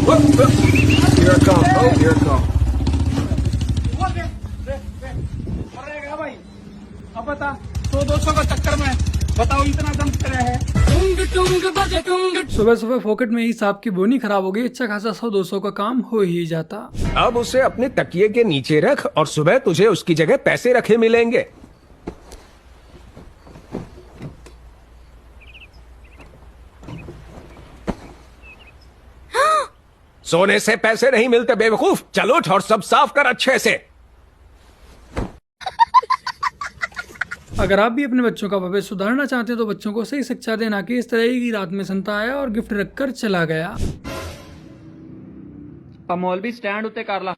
Here I come, bro. Here I come. भाई अब बता 100-200 का चक्कर में बताओ इतना दम करे है। सुबह सुबह फोकट में ही सांप की बोनी खराब हो गई। अच्छा खासा 100-200 का काम हो ही जाता। अब उसे अपने तकिए के नीचे रख और सुबह तुझे उसकी जगह पैसे रखे मिलेंगे। सोने से पैसे नहीं मिलते बेवकूफ। चलो उठ और सब साफ कर अच्छे से। अगर आप भी अपने बच्चों का भविष्य सुधारना चाहते हैं तो बच्चों को सही शिक्षा देना कि इस तरह की रात में संता आया और गिफ्ट रखकर चला गया। मौलवी स्टैंड उत्ते कर ला।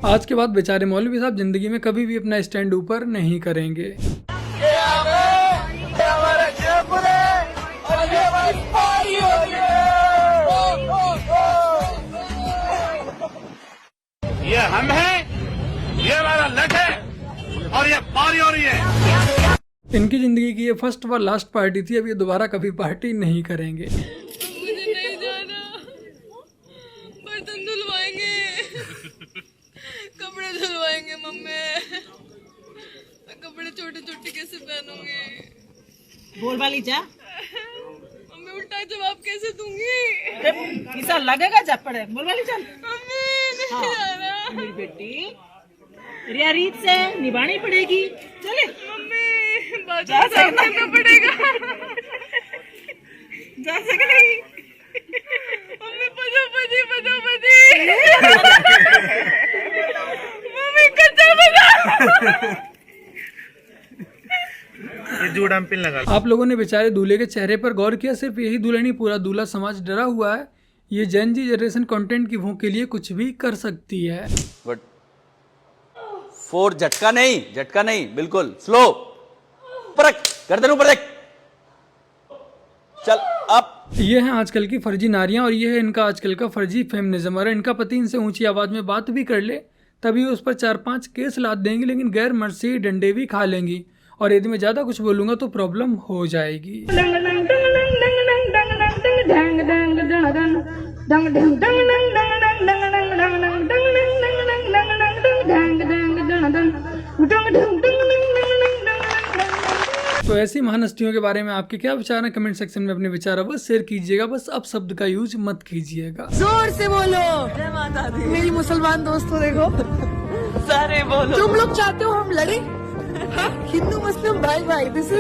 आज के बाद बेचारे मौलवी साहब जिंदगी में कभी भी अपना स्टैंड ऊपर नहीं करेंगे। ये हम हैं, ये हमारा लट है और ये पारी हो रही है। इनकी जिंदगी की ये फर्स्ट व लास्ट पार्टी थी। अब ये दोबारा कभी पार्टी नहीं करेंगे। मुझे नहीं जाना। बर्तन धुलवाएंगे, कपड़े धुलवाएंगे मम्मी। मैं कपड़े छोटे छोटे कैसे पहनूंगी? बोल वाली जा। मम्मी उल्टा जवाब कैसे दूंगी? ऐसा लगेगा जब पड़े। बोल वाली चल। मम्मी नहीं जाना। मेरी बेटी रिया रीत से निभानी पड़ेगी। चले मम्मी बाजार करना पड़ेगा। जा सके नहीं। मम्मी पजो पजी मम्मी कच्चा बजा। आप लोगों ने बेचारे दूल्हे के चेहरे पर गौर किया? सिर्फ यही दूल्हा नहीं, पूरा दूल्हा समाज डरा हुआ है। ये जेन जी जनरेशन कंटेंट की भूख के लिए कुछ भी कर सकती है। गुड 4 झटका नहीं बिल्कुल स्लो। परख गर्दन ऊपर देख। चल अब। ये हैं आजकल की फर्जी नारियां और ये है इनका आजकल का फर्जी फेमिनिज्म। और इनका पति इनसे ऊंची आवाज में बात भी कर ले तभी उस पर 4-5 केस लाद देंगी, लेकिन गैर मर्जी डंडे भी खा लेंगी। और यदि मैं ज्यादा कुछ बोलूंगा तो प्रॉब्लम हो जाएगी। तो ऐसी महान हस्तियों के बारे में आपके क्या विचार हैं? कमेंट सेक्शन में अपने विचार अवश्य शेयर कीजिएगा। बस अब शब्द का यूज मत कीजिएगा। जोर से बोलो। जय माता दी। मेरी मुसलमान दोस्तों देखो सारे बोलो। तुम लोग चाहते हो हम लड़े? हिंदू मुस्लिम भाई भाई। This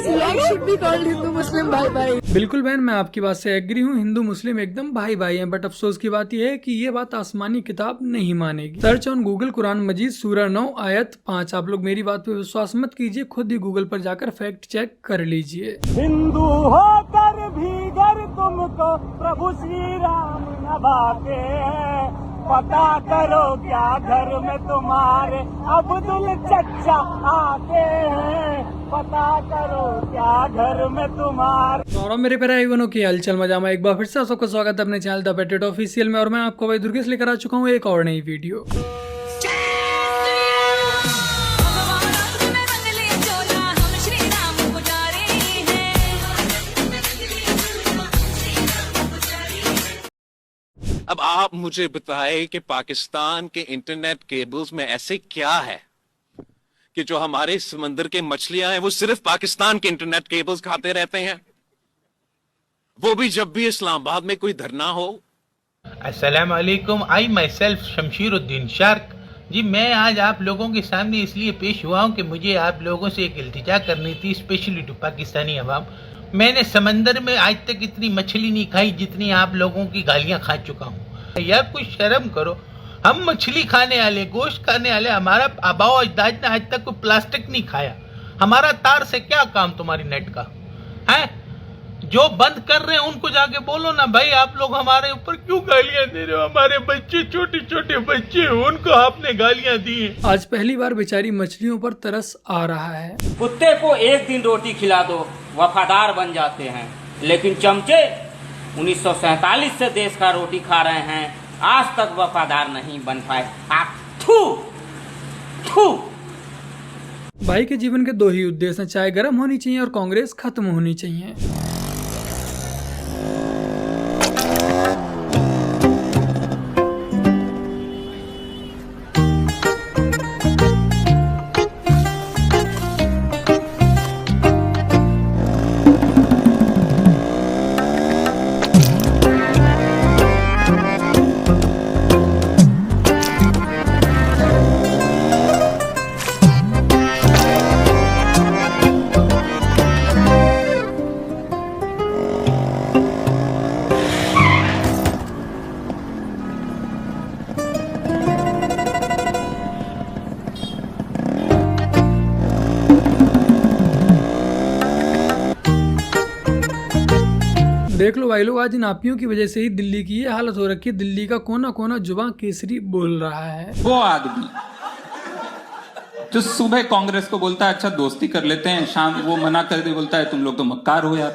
vlog should be called Hindu मुस्लिम भाई भाई। बिल्कुल बहन, मैं आपकी बात से एग्री हूँ। हिंदू मुस्लिम एकदम भाई भाई हैं। बट अफसोस की बात यह है कि ये बात आसमानी किताब नहीं मानेगी। सर्च ऑन गूगल कुरान मजीद सूरा 9 आयत 5। आप लोग मेरी बात पे विश्वास मत कीजिए, खुद ही गूगल पर जाकर फैक्ट चेक कर लीजिए। हिंदू होकर भी घर तुमको प्रभु श्री राम नभाते हैं। पता करो क्या घर में तुम्हारे अब्दुल चचा आते हैं। पता करो क्या घर में तुम्हारे। और मेरे प्यारे भाई बहनों की हालचाल मजा में एक बार फिर से सबका स्वागत है अपने चैनल द पेटेट ऑफिशियल में। और मैं आपको भाई दुर्गेश लेकर आ चुका हूँ एक और नई वीडियो। अब आप मुझे बताएं कि पाकिस्तान के इंटरनेट केबल्स में ऐसे क्या है कि जो हमारे समंदर के मछलियां हैं वो सिर्फ पाकिस्तान के इंटरनेट केबल्स खाते रहते हैं, वो भी जब भी इस्लामाबाद में कोई धरना हो। अस्सलाम वालेकुम। आई माई सेल्फ शमशीरुद्दीन शार्क जी। मैं आज आप लोगों के सामने इसलिए पेश हुआ हूँ कि मुझे आप लोगों से एक इल्तिजा करनी थी, स्पेशली टू पाकिस्तानी अवाम। मैंने समंदर में आज तक इतनी मछली नहीं खाई जितनी आप लोगों की गालियां खा चुका हूँ। यार कुछ शर्म करो। हम मछली खाने वाले, गोश्त खाने वाले, हमारा आबाओ अजदाद ने आज तक कोई प्लास्टिक नहीं खाया। हमारा तार से क्या काम तुम्हारी नेट का है? जो बंद कर रहे हैं उनको जाके बोलो ना भाई, आप लोग हमारे ऊपर क्यों गालियां दे रहे हो? हमारे बच्चे छोटे छोटे बच्चे उनको आपने गालियां दी। आज पहली बार बेचारी मछलियों पर तरस आ रहा है। कुत्ते को एक दिन रोटी खिला दो वफादार बन जाते हैं, लेकिन चमचे 1947 से देश का रोटी खा रहे हैं, आज तक वफादार नहीं बन पाए। आप थू थू। भाई के जीवन के दो ही उद्देश्य हैं, चाय गर्म होनी चाहिए और कांग्रेस खत्म होनी चाहिए। देख लो भाई लोग, आज इन आपियों की वजह से ही दिल्ली की ये हालत हो रखी है। दिल्ली का कोना कोना जुबान केसरी बोल रहा है। वो आदमी जो सुबह कांग्रेस को बोलता है अच्छा दोस्ती कर लेते हैं, शाम वो मना कर दे बोलता है तुम लोग तो मक्कार हो यार,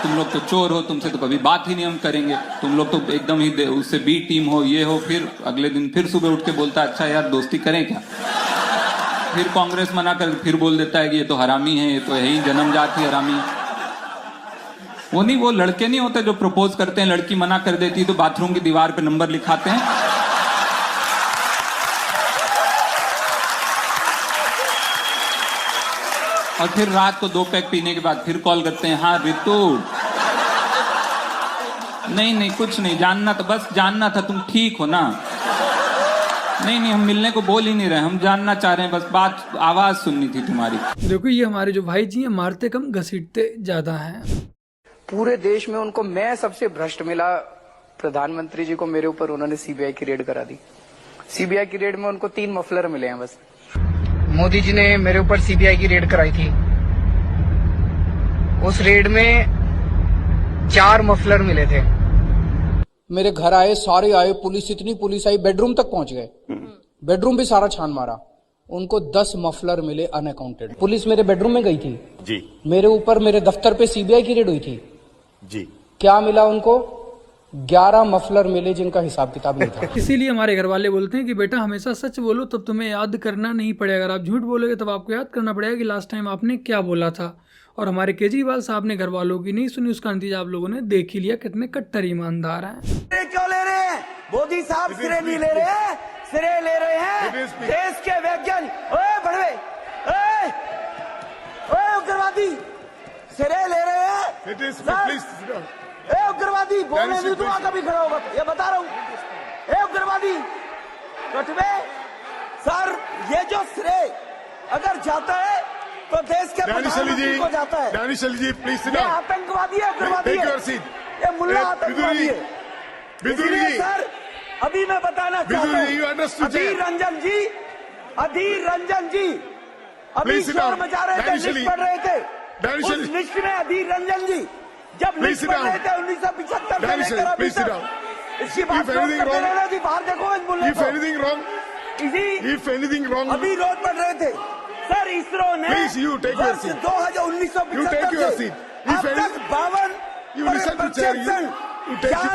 तुम लोग तो चोर हो, तुमसे तो कभी बात ही नहीं हम करेंगे, तुम लोग तो एकदम ही उससे बी टीम हो, ये हो। फिर अगले दिन फिर सुबह उठ के बोलता है अच्छा यार दोस्ती करें क्या। फिर कांग्रेस मना कर फिर बोल देता है कि ये तो हरामी है, ये तो यही जन्मजात ही हरामी है। वो नहीं, वो लड़के नहीं होते जो प्रपोज करते हैं, लड़की मना कर देती है तो बाथरूम की दीवार पे नंबर लिखाते हैं। और फिर रात को 2 पैक पीने के बाद फिर कॉल करते हैं, हाँ रितु नहीं कुछ नहीं, जानना था, बस जानना था तुम ठीक हो ना। नहीं हम मिलने को बोल ही नहीं रहे, हम जानना चाह रहे हैं, बस बात आवाज सुननी थी तुम्हारी। देखो ये हमारे जो भाई जी हैं मारते कम घसीटते ज्यादा हैं। पूरे देश में उनको मैं सबसे भ्रष्ट मिला। प्रधानमंत्री जी को मेरे ऊपर उन्होंने सीबीआई की रेड करा दी। सीबीआई की रेड में उनको 3 मफलर मिले हैं बस। मोदी जी ने मेरे ऊपर सीबीआई की रेड कराई थी, उस रेड में 4 मफलर मिले थे। मेरे घर आए, सारे आए, पुलिस, इतनी पुलिस आई, बेडरूम तक पहुंच गए, बेडरूम भी सारा छान मारा, उनको 10 मफलर मिले अनअकाउंटेड। पुलिस मेरे बेडरूम में गई थी जी, मेरे ऊपर मेरे दफ्तर पे सीबीआई की रेड हुई थी जी। क्या मिला उनको? 11 मफलर मिले जिनका हिसाब किताब नहीं था। इसीलिए हमारे घर वाले बोलते हैं कि बेटा हमेशा सच बोलो, तब तुम्हें याद करना नहीं पड़ेगा। अगर आप झूठ बोलोगे तब आपको याद करना पड़ेगा कि लास्ट टाइम आपने क्या बोला था। और हमारे केजरीवाल साहब ने घर वालों की नहीं सुनी, उसका नतीजा आप लोगों ने देख ही लिया, कितने कट्टर ईमानदार हैं। क्यों ले रहे हैं मोदी साहब? सिरे नहीं ले रहे हैं, सिरे ले रहे हैं देश के वैज्ञानिक। ओए बड़वे, ओए उग्रवादी, सिरे ले रहे हैं। ए उग्रवादी, बोलने नहीं दूंगा कभी खड़ा होगा, ये बता रहा हूँ। ए उग्रवादी कटवे सर, ये जो श्रेय अगर जाता है तो देश के प्रधानमंत्री को जाता है। ये आतंकवादी है, उग्रवादी है, ये मुल्ला आतंकवादी है। इसलिए सर अभी मैं बताना चाहता हूँ, अधीर रंजन जी अभी शोर मचा रहे थे, लिस्ट पढ़ रहे थे, उस लिस्ट में अधीर रंजन जी जब लिस्ट पढ़ रहे थे 1975 से लेकर अभी तक, इसकी बात रहना थी। बाहर देखो इस मुल्ले को, अभी रोज पढ़ रहे थे सर। इसरो ने वर्ष 1975 से अब तक 52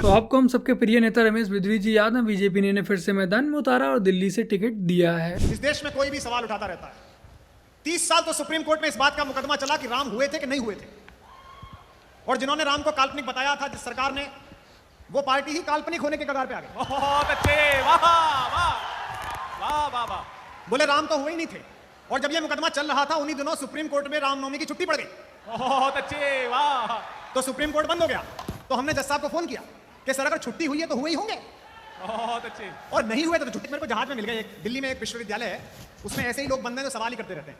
तो आपको हम सबके प्रिय नेता रमेश बिधुरी जी याद है, बीजेपी ने इन्हें फिर से मैदान में उतारा और दिल्ली से टिकट दिया है। इस देश में कोई भी सवाल उठाता रहता है। 30 साल तो सुप्रीम कोर्ट में इस बात का मुकदमा चला कि राम हुए थे कि नहीं हुए थे, और जिन्होंने राम को काल्पनिक बताया था, जिस सरकार ने, वो पार्टी ही काल्पनिक होने के कगार पे आ गई। बहुत अच्छे, वाह वाह वाह वाह वाह। बोले राम तो हुए ही नहीं थे, और जब ये मुकदमा चल रहा था उन्हीं दिनों सुप्रीम कोर्ट में रामनवमी की छुट्टी पड़ गई। बहुत अच्छे, वाह। तो सुप्रीम कोर्ट बंद हो गया। तो हमने जज साहब को फोन किया कि सर अगर छुट्टी हुई है तो हुए ही होंगे। बहुत अच्छे। और नहीं हुए तो छुट्टी मेरे को जहाज में मिल गए। दिल्ली में एक विश्वविद्यालय है, उसमें ऐसे ही लोग बंद हैं जो सवाल ही करते रहते हैं,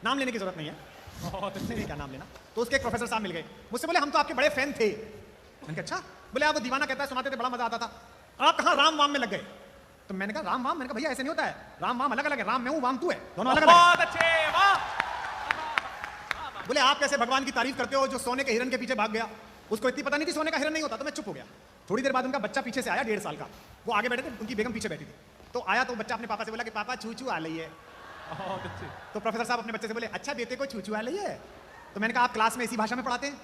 नाम लेने की जरूरत नहीं है। बहुत अच्छे, नहीं क्या नाम लेना। तो उसके एक प्रोफेसर साहब मिल गए, मुझसे बोले हम तो आपके बड़े फैन थे। मैंने कहा अच्छा? बोले आप वो दीवाना कहता है, सुनाते थे, बड़ा मजा आता था, आप कहाँ राम वाम में लग गए? तो मैंने कहा राम वाम? मैंने कहा भैया ऐसे नहीं होता है, राम वाम अलग अलग है, राम मैं हूँ, वाम तू है, दोनों अलग अलग। बहुत अच्छे, वाह। बोले आप कैसे भगवान की तारीफ करते हो जो सोने के हिरन के पीछे भाग गया? उसको इतनी पता नहीं थी सोने का हिरन नहीं होता। तो मैं चुप हो गया। थोड़ी देर बाद उनका बच्चा पीछे से आया, 1.5 साल का, वो आगे बैठे थे, उनकी बेगम पीछे बैठी थी। तो आया तो बच्चा अपने पापा से बोला कि पापा छू छू आ रही है। तो प्रोफेसर साहब अपने बच्चे से बोले अच्छा बेटे को छू छू आ रही है? तो मैंने कहा आप क्लास में इसी भाषा में पढ़ाते हैं?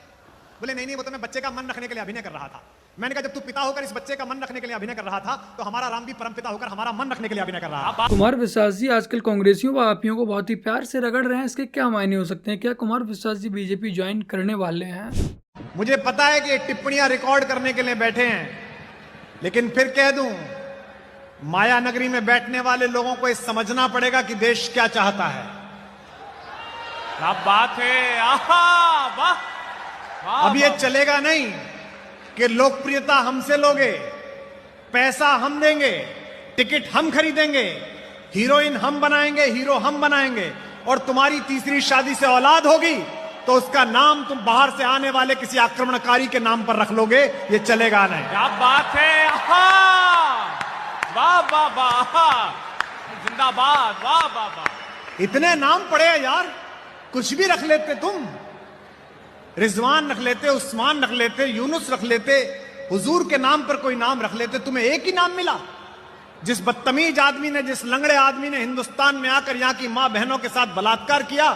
बोले नहीं नहीं, वो तो मैं बच्चे का मन रखने के लिए अभिनय कर रहा था। मैंने कहा जब तू पिता होकर इस बच्चे का मन रखने के लिए अभिनय कर रहा था तो हमारा राम भी परमपिता होकर हमारा मन रखने के लिए अभिनय कर रहा था। कुमार विश्वास जी आजकल कांग्रेसियों व आपियों को बहुत ही प्यार से रगड़ रहे हैं, इसके क्या मायने हो सकते हैं? क्या कुमार विश्वास जी बीजेपी ज्वाइन करने वाले हैं? मुझे पता है कि टिप्पणियां रिकॉर्ड करने के लिए बैठे हैं, लेकिन फिर कह दूं, माया नगरी में बैठने वाले लोगों को ये समझना पड़ेगा कि देश क्या चाहता है। क्या बात है, आहा, वाह। अब ये चलेगा नहीं कि लोकप्रियता हमसे लोगे, पैसा हम देंगे, टिकट हम खरीदेंगे, हीरोइन हम बनाएंगे, हीरो हम बनाएंगे, और तुम्हारी तीसरी शादी से औलाद होगी तो उसका नाम तुम बाहर से आने वाले किसी आक्रमणकारी के नाम पर रख लोगे। ये चलेगा नहीं। क्या बात है, आहा, वाह वाह वाह, जिंदाबाद, वाह वाह वाह। इतने नाम पड़े हैं यार, कुछ भी रख लेते तुम। रिजवान रख लेते, उस्मान रख लेते, यूनुस रख लेते, हुजूर के नाम पर कोई नाम रख लेते। तुम्हें एक ही नाम मिला। जिस बदतमीज आदमी ने, जिस लंगड़े आदमी ने हिंदुस्तान में आकर यहां की मां बहनों के साथ बलात्कार किया,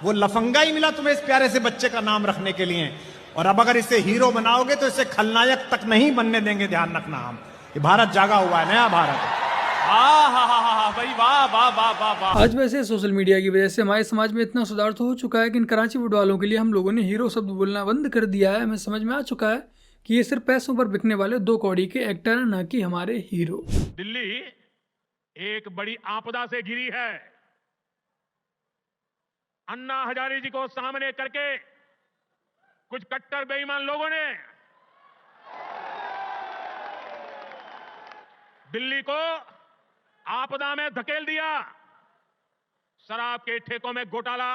वो लफंगा ही मिला तुम्हें इस प्यारे से बच्चे का नाम रखने के लिए। और अब अगर इसे हीरो बनाओगे तो इसे खलनायक तक नहीं बनने देंगे, ध्यान रखना। हम ये भारत जागा हुआ है, नया भारत। आज वैसे सोशल मीडिया की वजह से हमारे समाज में इतना सुधार तो हो चुका है कि इन कराची वुड वालों के लिए हम लोगों ने हीरो शब्द बोलना बंद कर दिया है। हमें समझ में आ चुका है कि ये सिर्फ पैसों पर बिकने वाले 2 कौड़ी के एक्टर हैं, न कि हमारे हीरो। दिल्ली एक बड़ी आपदा से घिरी है। अन्ना हजारे जी को सामने करके कुछ कट्टर बेईमान लोगों ने दिल्ली को आपदा में धकेल दिया। शराब के ठेकों में घोटाला,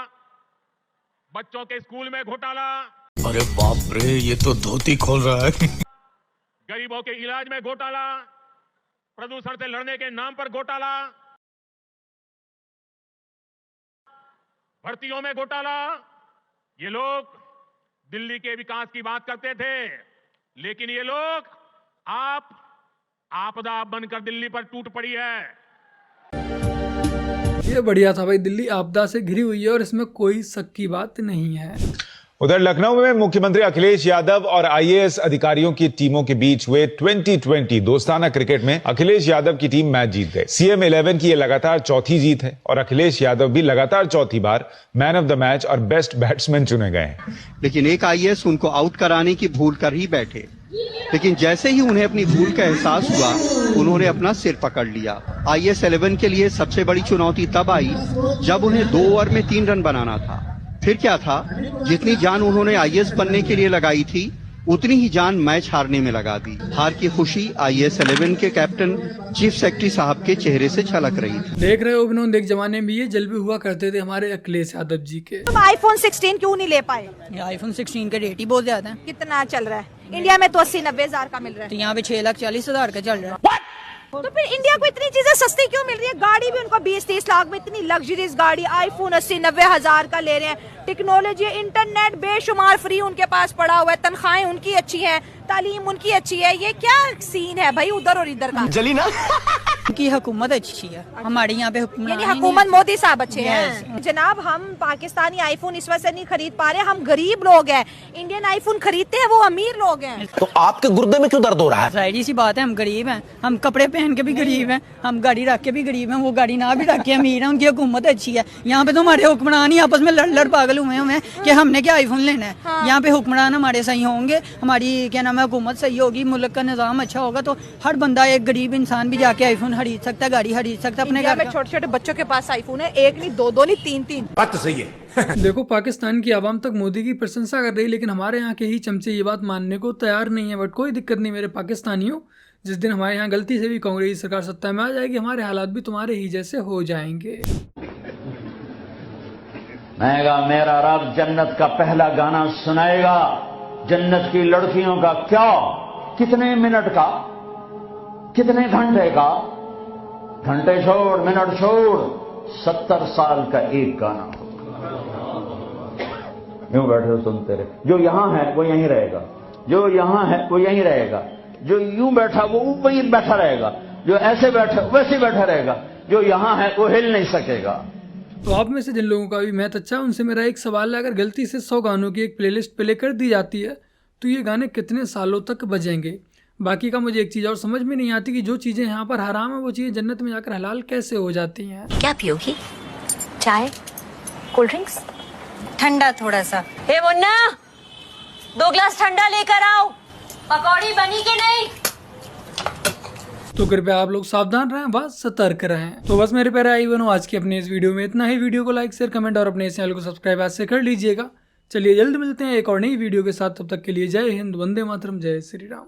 बच्चों के स्कूल में घोटाला, अरे बाप रे, ये तो धोती खोल रहा है। गरीबों के इलाज में घोटाला, प्रदूषण से लड़ने के नाम पर घोटाला, भर्तियों में घोटाला। ये लोग दिल्ली के विकास की बात करते थे, लेकिन ये लोग आपदा बनकर दिल्ली पर टूट पड़ी है। ये बढ़िया था भाई, दिल्ली आपदा से घिरी हुई है और इसमें कोई शक की बात नहीं है। उधर लखनऊ में मुख्यमंत्री अखिलेश यादव और आईएएस अधिकारियों की टीमों के बीच हुए 2020 दोस्ताना क्रिकेट में अखिलेश यादव की टीम मैच जीत गई। सीएम 11 की ये लगातार चौथी जीत है और अखिलेश यादव भी लगातार चौथी बार मैन ऑफ द मैच और बेस्ट बैट्समैन चुने गए हैं। लेकिन एक आईएएस उनको आउट कराने की भूल कर ही बैठे, लेकिन जैसे ही उन्हें अपनी भूल का एहसास हुआ, उन्होंने अपना सिर पकड़ लिया। आईएएस 11 के लिए सबसे बड़ी चुनौती तब आई जब उन्हें 2 ओवर में 3 रन बनाना था। फिर क्या था, जितनी जान उन्होंने आईएएस बनने के लिए लगाई थी, उतनी ही जान मैच हारने में लगा दी। हार की खुशी आईएएस 11 के कैप्टन चीफ सेक्रेटरी साहब के चेहरे से झलक रही थी। देख रहे हो विनोद, एक जमाने में ये जलवे हुआ करते थे हमारे अखिलेश यादव जी के। तुम आईफोन 16 क्यों नहीं ले पाए? आईफोन 16 का रेट ही बहुत ज्यादा है। कितना चल रहा है? इंडिया में तो 80-90 हजार का मिल रहा है, तो यहाँ पे 6,40,000 का चल रहा है। तो फिर इंडिया को इतनी चीजें सस्ती क्यों मिल रही है? गाड़ी भी उनको 20-30 लाख में, इतनी लग्जरीज गाड़ी, आईफोन 80-90 हजार का ले रहे हैं। टेक्नोलॉजी, इंटरनेट बेशुमार फ्री उनके पास पड़ा हुआ है, तनख्वाहें उनकी अच्छी हैं, तालीम उनकी अच्छी है। ये क्या सीन है भाई उधर और इधर का? जली ना की हुकूमत अच्छी है, हमारे यहाँ पे यानी हुकूमत मोदी साहब अच्छे हैं। जनाब, हम पाकिस्तानी आईफोन इस वजह से नहीं खरीद पा रहे, हम गरीब लोग हैं। इंडियन आईफोन खरीदते हैं वो अमीर लोग हैं। तो आपके गुर्दे में क्यों दर्द हो रहा है? जाहिर सी बात है, हम गरीब हैं, हम कपड़े पहन के भी गरीब हैं, हम गाड़ी रख के भी गरीब हैं, वो गाड़ी ना भी रख के अमीर हैं। उनकी हुकूमत अच्छी है। यहाँ पे तो हमारे हुक्मरान ही आपस में लड़ पागल हुए हैं कि हमने क्या आईफोन लेना है। यहाँ पे हुक्मरान हमारे सही होंगे, हमारी क्या नाम है हुकूमत सही होगी, मुल्क का निजाम अच्छा होगा, तो हर बंदा, एक गरीब इंसान भी जाके आईफोन खरीद सकता है, गाड़ी खरीद सकता है। अपने घर में छोटे छोटे बच्चों के पास आईफोन है, 1 नहीं 2 नहीं 3-3। बात तो सही है। देखो, पाकिस्तान की आवाम तक मोदी की प्रशंसा कर रही, लेकिन हमारे यहाँ के ही चमचे ये बात मानने को तैयार नहीं है। बट कोई दिक्कत नहीं मेरे पाकिस्तानियों, जिस दिन हमारे यहाँ गलती से भी कांग्रेस सरकार सत्ता में आ जाएगी, हमारे हालात भी तुम्हारे ही जैसे हो जाएंगे। मेरा रब जन्नत का पहला गाना सुनाएगा। जन्नत की लड़कियों का क्या, कितने मिनट का, कितने घंटे का, घंटे छोड़ मिनट छोड़ 70 साल का एक गाना। यूं बैठे हो सुनते रहे। जो यहां है वो यहीं रहेगा, जो यहां है वो यहीं रहेगा, जो यूं बैठा वो वहीं बैठा रहेगा, जो ऐसे बैठा वैसे बैठा रहेगा, जो यहां है वो हिल नहीं सकेगा। तो आप में से जिन लोगों का भी मैथ अच्छा है, उनसे मेरा एक सवाल है, अगर गलती से 100 गानों की एक प्लेलिस्ट प्ले कर दी जाती है तो ये गाने कितने सालों तक बजेंगे? बाकी का मुझे एक चीज़ और समझ में नहीं आती कि जो चीज़ें यहाँ पर हराम है वो चीज़ें जन्नत में जाकर हलाल कैसे हो जाती हैं। क्या पियोगी? चाय, कोल्ड ड्रिंक्स, ठंडा थोड़ा सा। हे मुन्ना, 2 ग्लास ठंडा लेकर आओ। पकौड़ी बनी के नहीं? तो कृपया आप लोग सावधान रहें, बस सतर्क रहें। तो बस मेरे प्यारे आई बहनों, आज की अपने इस वीडियो में इतना ही। वीडियो को लाइक, शेयर, कमेंट और अपने इस चैनल को सब्सक्राइब आज से कर लीजिएगा। चलिए जल्द मिलते हैं एक और नई वीडियो के साथ, तब तक के लिए जय हिंद, वंदे मातरम, जय श्री राम।